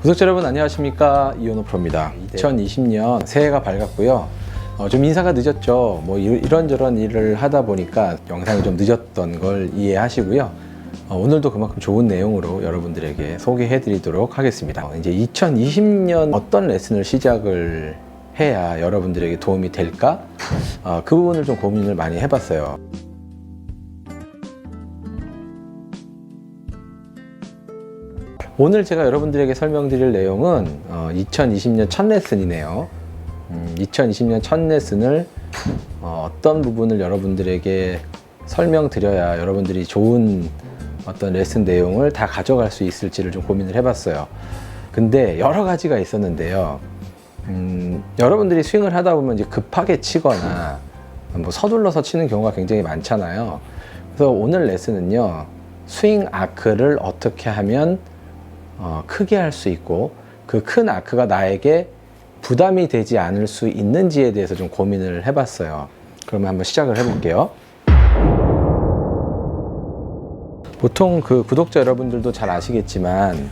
구독자 여러분 안녕하십니까, 이현호 프로입니다. 2020년 새해가 밝았고요. 좀 인사가 늦었죠. 뭐 이런저런 일을 하다 보니까 영상이 좀 늦었던 걸 이해하시고요. 오늘도 그만큼 좋은 내용으로 여러분들에게 소개해 드리도록 하겠습니다. 이제 2020년 어떤 레슨을 시작을 해야 여러분들에게 도움이 될까? 그 부분을 좀 고민을 많이 해봤어요. 오늘 제가 여러분들에게 설명드릴 내용은 2020년 첫 레슨이네요. 2020년 첫 레슨을 어떤 부분을 여러분들에게 설명드려야 여러분들이 좋은 어떤 레슨 내용을 다 가져갈 수 있을지를 좀 고민을 해봤어요. 근데 여러 가지가 있었는데요. 여러분들이 스윙을 하다 보면 이제 급하게 치거나 뭐 서둘러서 치는 경우가 굉장히 많잖아요. 그래서 오늘 레슨은요, 스윙 아크를 어떻게 하면 크게 할 수 있고 그 큰 아크가 나에게 부담이 되지 않을 수 있는지에 대해서 좀 고민을 해봤어요. 그러면 한번 시작을 해볼게요. 보통 그 구독자 여러분들도 잘 아시겠지만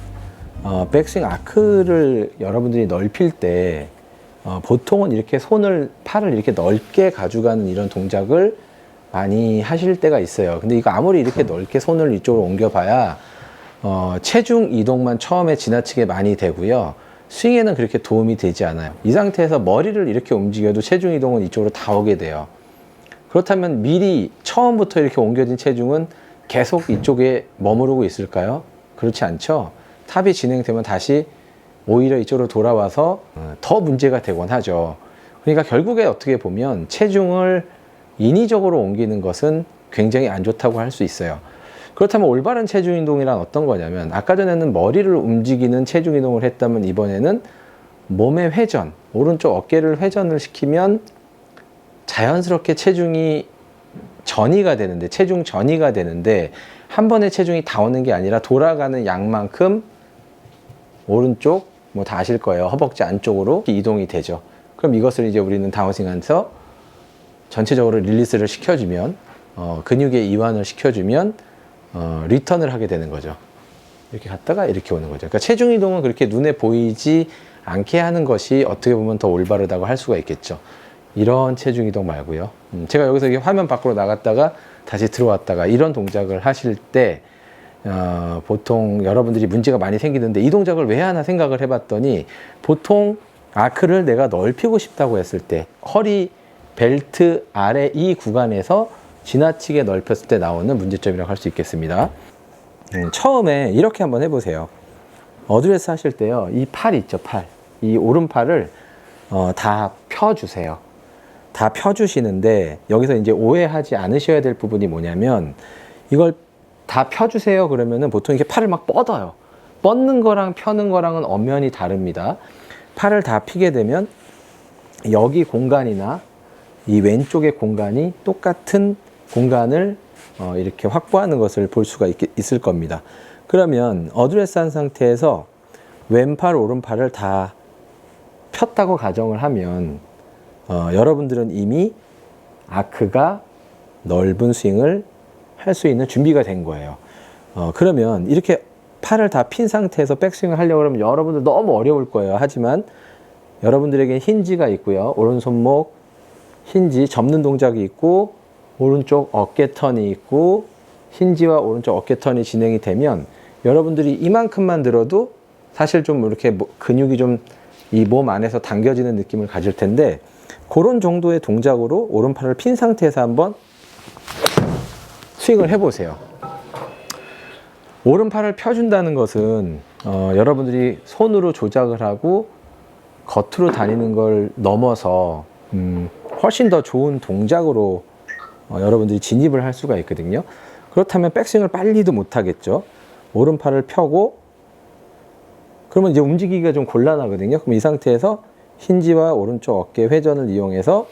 백스윙 아크를 여러분들이 넓힐 때 보통은 이렇게 팔을 이렇게 넓게 가져가는 이런 동작을 많이 하실 때가 있어요. 근데 이거 아무리 이렇게 넓게 손을 이쪽으로 옮겨봐야 체중 이동만 처음에 지나치게 많이 되고요. 스윙에는 그렇게 도움이 되지 않아요. 이 상태에서 머리를 이렇게 움직여도 체중 이동은 이쪽으로 다 오게 돼요. 그렇다면 미리 처음부터 이렇게 옮겨진 체중은 계속 이쪽에 머무르고 있을까요? 그렇지 않죠. 탑이 진행되면 다시 오히려 이쪽으로 돌아와서 더 문제가 되곤 하죠. 그러니까 결국에 어떻게 보면 체중을 인위적으로 옮기는 것은 굉장히 안 좋다고 할 수 있어요. 그렇다면 올바른 체중 이동이란 어떤 거냐면, 아까 전에는 머리를 움직이는 체중 이동을 했다면 이번에는 몸의 회전, 오른쪽 어깨를 회전을 시키면 자연스럽게 체중 전이가 되는데 한 번에 체중이 다 오는 게 아니라 돌아가는 양만큼 오른쪽, 뭐 다 아실 거예요. 허벅지 안쪽으로 이동이 되죠. 그럼 이것을 이제 우리는 다운스윙에서 전체적으로 릴리스를 시켜주면, 근육의 이완을 시켜주면 리턴을 하게 되는 거죠. 이렇게 갔다가 이렇게 오는 거죠. 그러니까 체중 이동은 그렇게 눈에 보이지 않게 하는 것이 어떻게 보면 더 올바르다고 할 수가 있겠죠. 이런 체중 이동 말고요. 제가 여기서 이렇게 화면 밖으로 나갔다가 다시 들어왔다가 이런 동작을 하실 때 보통 여러분들이 문제가 많이 생기는데, 이 동작을 왜 하나 생각을 해봤더니, 보통 아크를 내가 넓히고 싶다고 했을 때 허리 벨트 아래 이 구간에서 지나치게 넓혔을 때 나오는 문제점이라고 할 수 있겠습니다. 처음에 이렇게 한번 해보세요. 어드레스 하실 때요, 이 팔 있죠, 이 오른팔을 다 펴주세요. 다 펴주시는데, 여기서 이제 오해하지 않으셔야 될 부분이 뭐냐면, 이걸 다 펴주세요 그러면은 보통 이렇게 팔을 막 뻗어요. 뻗는 거랑 펴는 거랑은 엄연히 다릅니다. 팔을 다 펴게 되면 여기 공간이나 이 왼쪽의 공간이 똑같은 공간을 이렇게 확보하는 것을 볼 수가 있을 겁니다. 그러면 어드레스 한 상태에서 왼팔, 오른팔을 다 폈다고 가정을 하면 여러분들은 이미 아크가 넓은 스윙을 할 수 있는 준비가 된 거예요. 그러면 이렇게 팔을 다 핀 상태에서 백스윙을 하려고 하면 여러분들 너무 어려울 거예요. 하지만 여러분들에게 힌지가 있고요. 오른손목 힌지 접는 동작이 있고, 오른쪽 어깨 턴이 있고, 힌지와 오른쪽 어깨 턴이 진행이 되면 여러분들이 이만큼만 들어도 사실 좀 이렇게 근육이 좀 이 몸 안에서 당겨지는 느낌을 가질 텐데, 그런 정도의 동작으로 오른팔을 핀 상태에서 한번 스윙을 해보세요. 오른팔을 펴준다는 것은 여러분들이 손으로 조작을 하고 겉으로 다니는 걸 넘어서 훨씬 더 좋은 동작으로 여러분들이 진입을 할 수가 있거든요. 그렇다면 백스윙을 빨리도 못하겠죠. 오른팔을 펴고 그러면 이제 움직이기가 좀 곤란하거든요. 그럼 이 상태에서 힌지와 오른쪽 어깨 회전을 이용해서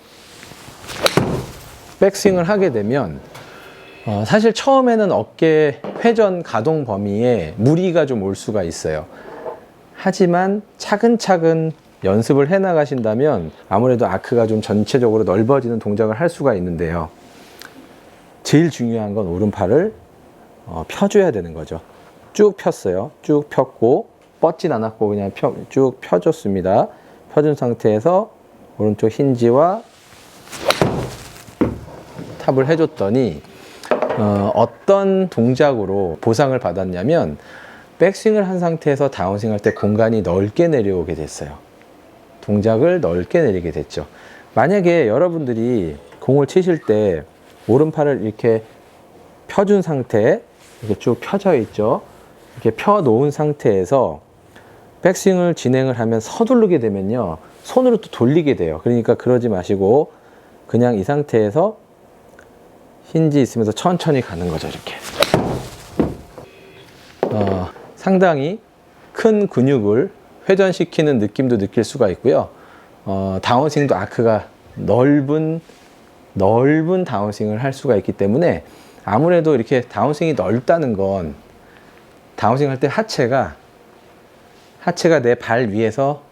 백스윙을 하게 되면 사실 처음에는 어깨 회전 가동 범위에 무리가 좀 올 수가 있어요. 하지만 차근차근 연습을 해 나가신다면 아무래도 아크가 좀 전체적으로 넓어지는 동작을 할 수가 있는데요. 제일 중요한 건 오른팔을 펴줘야 되는 거죠. 쭉 폈어요. 쭉 폈고 뻗진 않았고 그냥 쭉 펴줬습니다. 펴준 상태에서 오른쪽 힌지와 탑을 해줬더니 어떤 동작으로 보상을 받았냐면 백스윙을 한 상태에서 다운스윙 할 때 공간이 넓게 내려오게 됐어요. 동작을 넓게 내리게 됐죠. 만약에 여러분들이 공을 치실 때 오른팔을 이렇게 펴준 상태에 이렇게 쭉 펴져 있죠. 이렇게 펴 놓은 상태에서 백스윙을 진행을 하면 서두르게 되면요, 손으로 또 돌리게 돼요. 그러니까 그러지 마시고 그냥 이 상태에서 힌지 있으면서 천천히 가는 거죠. 이렇게 상당히 큰 근육을 회전시키는 느낌도 느낄 수가 있고요. 다운스윙도 아크가 넓은 다운스윙을 할 수가 있기 때문에 아무래도 이렇게 다운스윙이 넓다는 건 다운스윙 할 때 하체가 내 발 위에서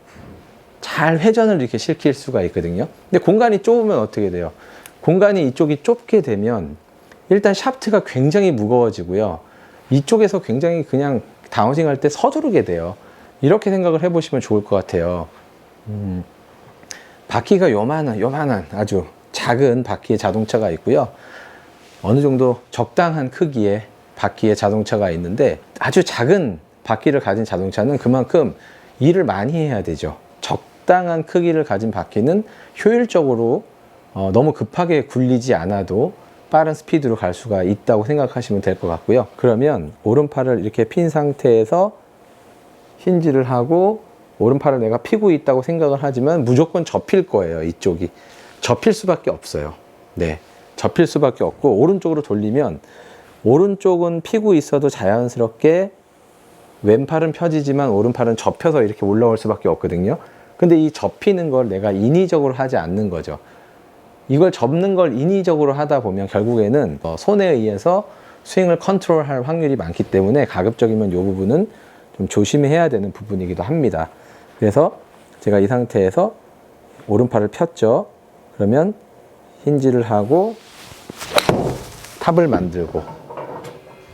잘 회전을 이렇게 시킬 수가 있거든요. 근데 공간이 좁으면 어떻게 돼요? 공간이 이쪽이 좁게 되면 일단 샤프트가 굉장히 무거워지고요. 이쪽에서 굉장히 그냥 다운스윙 할 때 서두르게 돼요. 이렇게 생각을 해보시면 좋을 것 같아요. 바퀴가 요만한 아주 작은 바퀴의 자동차가 있고요. 어느 정도 적당한 크기의 바퀴의 자동차가 있는데 아주 작은 바퀴를 가진 자동차는 그만큼 일을 많이 해야 되죠. 적당한 크기를 가진 바퀴는 효율적으로 너무 급하게 굴리지 않아도 빠른 스피드로 갈 수가 있다고 생각하시면 될 것 같고요. 그러면 오른팔을 이렇게 핀 상태에서 힌지를 하고 오른팔을 내가 피고 있다고 생각을 하지만 무조건 접힐 거예요. 이쪽이 접힐 수밖에 없어요. 네, 접힐 수밖에 없고 오른쪽으로 돌리면 오른쪽은 피고 있어도 자연스럽게 왼팔은 펴지지만 오른팔은 접혀서 이렇게 올라올 수밖에 없거든요. 근데 이 접히는 걸 내가 인위적으로 하지 않는 거죠. 이걸 접는 걸 인위적으로 하다 보면 결국에는 손에 의해서 스윙을 컨트롤할 확률이 많기 때문에 가급적이면 이 부분은 좀 조심해야 되는 부분이기도 합니다. 그래서 제가 이 상태에서 오른팔을 폈죠. 그러면 힌지를 하고 탑을 만들고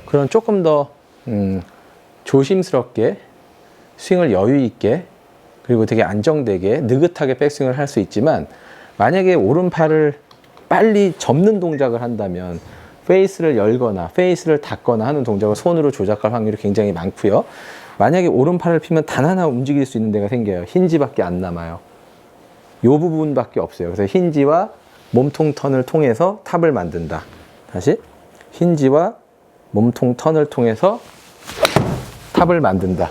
그런 조금 더 조심스럽게 스윙을 여유 있게 그리고 되게 안정되게 느긋하게 백스윙을 할 수 있지만 만약에 오른팔을 빨리 접는 동작을 한다면 페이스를 열거나 페이스를 닫거나 하는 동작을 손으로 조작할 확률이 굉장히 많고요. 만약에 오른팔을 피면 단 하나 움직일 수 있는 데가 생겨요. 힌지밖에 안 남아요. 이 부분밖에 없어요. 그래서 힌지와 몸통 턴을 통해서 탑을 만든다. 다시 힌지와 몸통 턴을 통해서 탑을 만든다.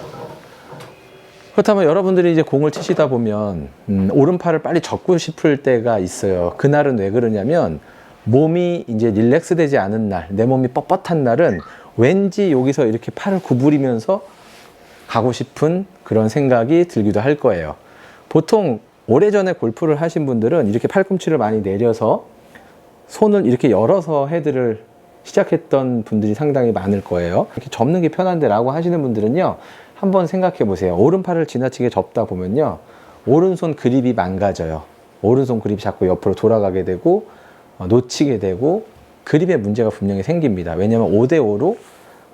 그렇다면 여러분들이 이제 공을 치시다 보면 오른팔을 빨리 접고 싶을 때가 있어요. 그날은 왜 그러냐면 몸이 이제 릴렉스 되지 않은 날, 내 몸이 뻣뻣한 날은 왠지 여기서 이렇게 팔을 구부리면서 가고 싶은 그런 생각이 들기도 할 거예요. 보통 오래전에 골프를 하신 분들은 이렇게 팔꿈치를 많이 내려서 손을 이렇게 열어서 헤드를 시작했던 분들이 상당히 많을 거예요. 이렇게 접는 게 편한데 라고 하시는 분들은요, 한번 생각해 보세요. 오른팔을 지나치게 접다 보면요, 오른손 그립이 망가져요. 오른손 그립이 자꾸 옆으로 돌아가게 되고 놓치게 되고 그립에 문제가 분명히 생깁니다. 왜냐하면 5대5로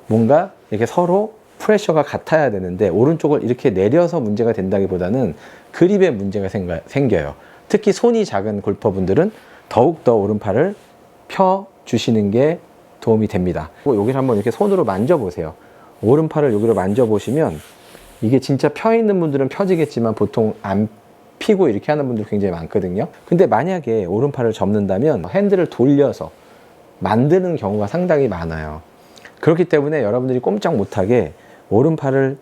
뭔가 이렇게 서로 프레셔가 같아야 되는데 오른쪽을 이렇게 내려서 문제가 된다기보다는 그립에 문제가 생겨요. 특히 손이 작은 골퍼분들은 더욱더 오른팔을 펴 주시는 게 도움이 됩니다. 여기를 한번 이렇게 손으로 만져보세요. 오른팔을 여기로 만져보시면 이게 진짜 펴 있는 분들은 펴지겠지만 보통 안 피고 이렇게 하는 분들 굉장히 많거든요. 근데 만약에 오른팔을 접는다면 핸들을 돌려서 만드는 경우가 상당히 많아요. 그렇기 때문에 여러분들이 꼼짝 못하게 오른팔을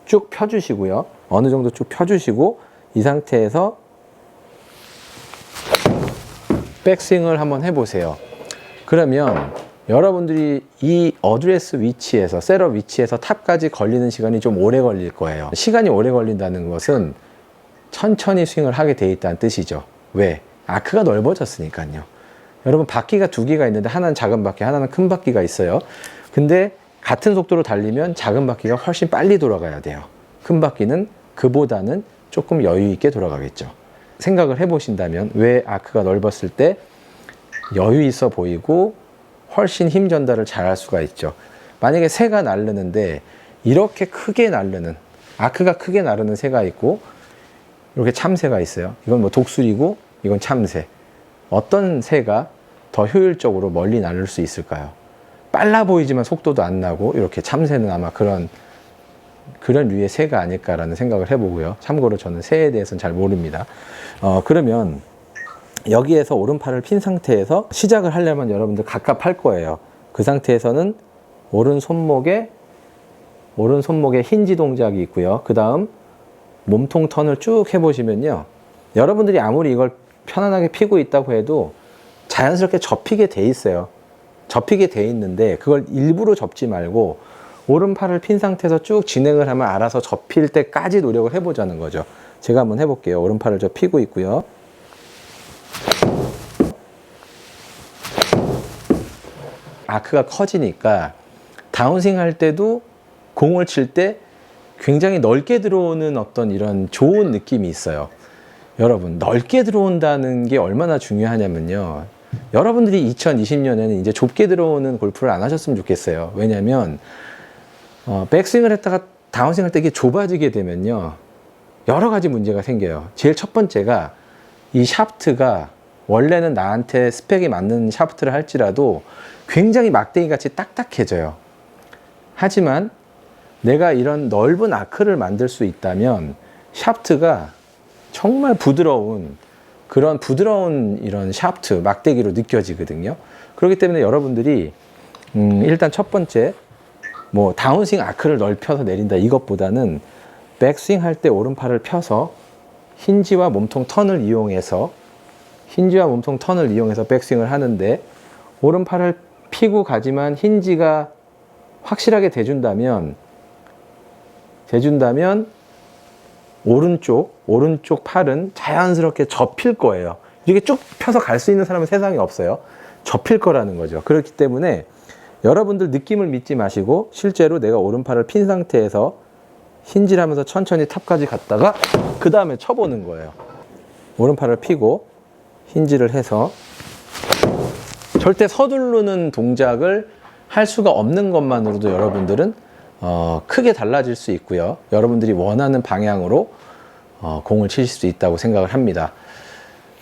쭉 펴주시고요. 어느 정도 쭉 펴주시고 이 상태에서 백스윙을 한번 해보세요. 그러면 여러분들이 이 어드레스 위치에서, 셋업 위치에서 탑까지 걸리는 시간이 좀 오래 걸릴 거예요. 시간이 오래 걸린다는 것은 천천히 스윙을 하게 돼 있다는 뜻이죠. 왜? 아크가 넓어졌으니까요. 여러분, 바퀴가 두 개가 있는데 하나는 작은 바퀴, 하나는 큰 바퀴가 있어요. 근데 같은 속도로 달리면 작은 바퀴가 훨씬 빨리 돌아가야 돼요. 큰 바퀴는 그보다는 조금 여유 있게 돌아가겠죠. 생각을 해보신다면 왜 아크가 넓었을 때 여유 있어 보이고 훨씬 힘 전달을 잘 할 수가 있죠. 만약에 새가 날르는데 이렇게 크게 나르는, 아크가 크게 나르는 새가 있고 이렇게 참새가 있어요. 이건 뭐 독수리고 이건 참새. 어떤 새가 더 효율적으로 멀리 날을 수 있을까요? 빨라 보이지만 속도도 안 나고, 이렇게 참새는 아마 그런 류의 새가 아닐까라는 생각을 해보고요. 참고로 저는 새에 대해서는 잘 모릅니다. 그러면 여기에서 오른팔을 핀 상태에서 시작을 하려면 여러분들 갑갑할 거예요. 그 상태에서는 오른 손목에 힌지 동작이 있고요. 그 다음 몸통 턴을 쭉 해보시면요, 여러분들이 아무리 이걸 편안하게 피고 있다고 해도 자연스럽게 접히게 돼 있어요. 접히게 돼 있는데 그걸 일부러 접지 말고 오른팔을 핀 상태에서 쭉 진행을 하면 알아서 접힐 때까지 노력을 해보자는 거죠. 제가 한번 해볼게요. 오른팔을 저 피고 있고요. 아크가 커지니까 다운스윙 할 때도 공을 칠 때 굉장히 넓게 들어오는 어떤 이런 좋은 느낌이 있어요. 여러분, 넓게 들어온다는 게 얼마나 중요하냐면요, 여러분들이 2020년에는 이제 좁게 들어오는 골프를 안 하셨으면 좋겠어요. 왜냐면 백스윙을 했다가 다운스윙 할 때 이게 좁아지게 되면요, 여러 가지 문제가 생겨요. 제일 첫 번째가 이 샤프트가 원래는 나한테 스펙이 맞는 샤프트를 할지라도 굉장히 막대기 같이 딱딱해져요. 하지만 내가 이런 넓은 아크를 만들 수 있다면 샤프트가 정말 부드러운 이런 샤프트, 막대기로 느껴지거든요. 그렇기 때문에 여러분들이 일단 첫 번째, 뭐 다운스윙 아크를 넓혀서 내린다 이것보다는 백스윙 할 때 오른팔을 펴서 힌지와 몸통 턴을 이용해서 백스윙을 하는데, 오른팔을 피고 가지만 힌지가 확실하게 대준다면 오른쪽 팔은 자연스럽게 접힐 거예요. 이렇게 쭉 펴서 갈 수 있는 사람은 세상에 없어요. 접힐 거라는 거죠. 그렇기 때문에 여러분들 느낌을 믿지 마시고 실제로 내가 오른팔을 핀 상태에서 힌지를 하면서 천천히 탑까지 갔다가 그 다음에 쳐보는 거예요. 오른팔을 피고 힌지를 해서 절대 서두르는 동작을 할 수가 없는 것만으로도 여러분들은 크게 달라질 수 있고요. 여러분들이 원하는 방향으로 공을 치실 수 있다고 생각을 합니다.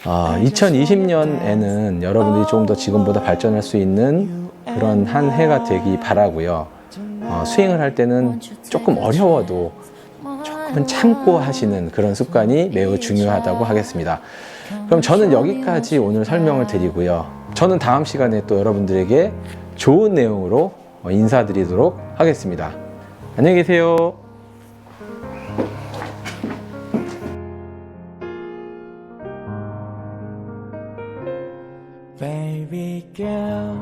2020년에는 여러분들이 조금 더 지금보다 발전할 수 있는 그런 한 해가 되기 바라고요. 스윙을 할 때는 조금 어려워도 조금은 참고 하시는 그런 습관이 매우 중요하다고 하겠습니다. 그럼 저는 여기까지 오늘 설명을 드리고요. 저는 다음 시간에 또 여러분들에게 좋은 내용으로 인사드리도록 하겠습니다. 안녕히 계세요. Baby girl,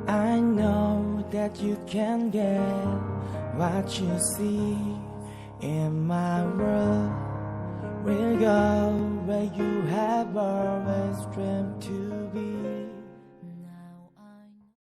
I know that you can get what you see in my world. We'll go where you have always dreamed to be.